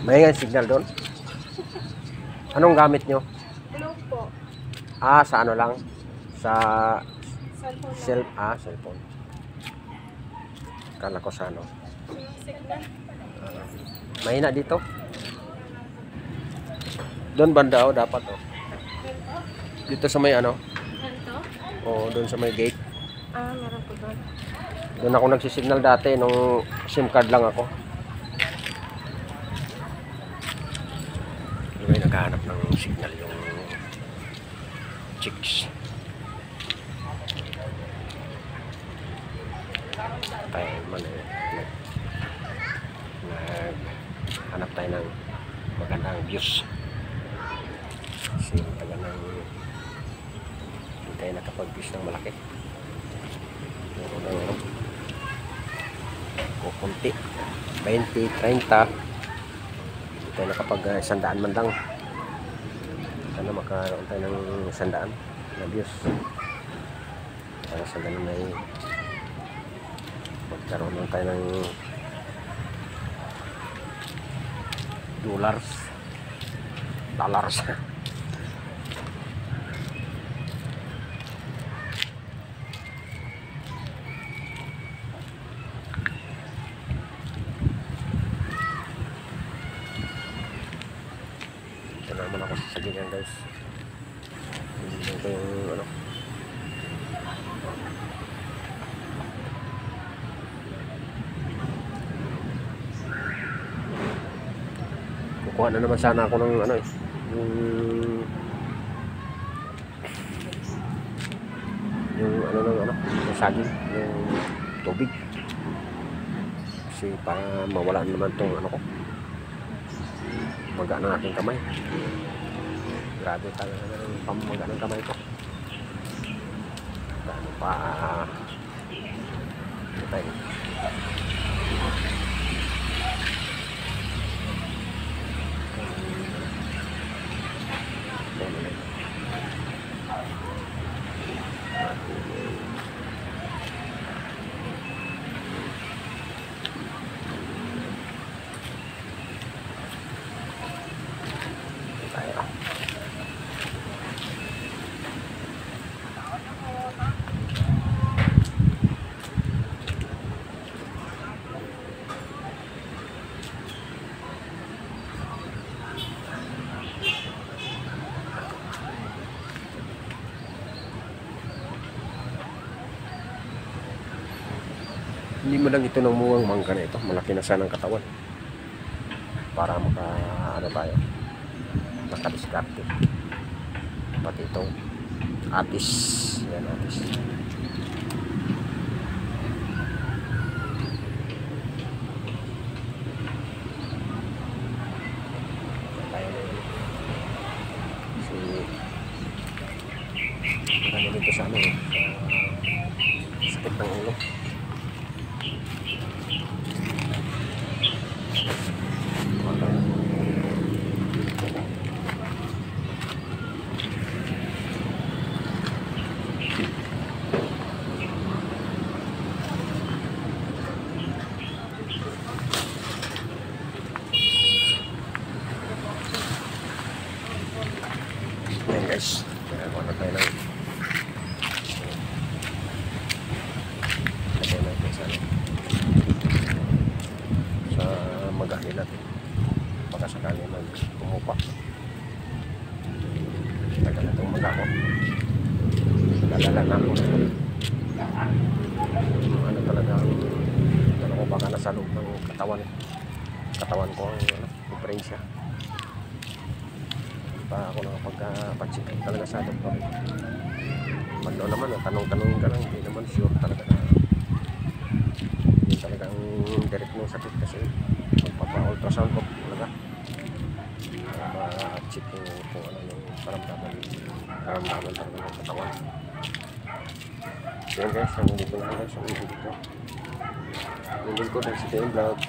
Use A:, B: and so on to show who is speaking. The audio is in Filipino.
A: May nga signal doon. Anong gamit nyo?
B: Hello po.
A: Sa ano lang? Sa
B: Cellphone.
A: Cellphone. Kala ko sa ano.
B: Signal.
A: Mahina dito. Doon banda dapat Dito sa may ano?
B: Ganito?
A: O doon sa may gate.
B: Meron po doon.
A: Doon ako nagsisignal dati nung SIM card lang ako. May naghahanap ng signal yung chicks. Tayo man naghanap tayo ng magandang views. Kasi taga ng hindi tayo nakapag-views ng malaki. Meron ng ano kunti 20, 30 hindi tayo nakapag 100 man lang. Sana makaroon tayo ng 100 na views para sa ganun ay magkaroon lang tayo ng dollars ito naman ako sa ganyan guys. Hindi ko yung ano kukuha na naman sana ako ng ano yung ano ng ano yung saging, yung tubig kasi para mawala naman tong ano ko maga ng aking kamay. Grabe talaga ng pamaga ng kamay ko. Ano pa tayo hindi mo lang ito ng muwang mangga na ito. Malaki na sana ang katawan para maka ano tayo makadiskarte. Pati itong atis. Yan atis. Tayo na yun. Kasi marami dito sa ano sakit ng ulo. Ayan guys, nagawa na tayo ng lagay natin sa magahin natin baka sakali mag pumupa. Tagal na itong maga ko, nalala na ako ano talaga ko baka nasa loob ng katawan ko ang diferensya. Pa ako nakapag-check talaga sa doktor. Magno naman, tanong-tanong ka lang, hindi naman sure talaga na yun talaga ang direct ng sakit kasi magpapa-ultrasound ko talaga para ma-check kung ano yung karamdaman talaga ng katawan. So yun guys, ang dito na guys ang video dito. Yung lingkod ng CTM Vlog.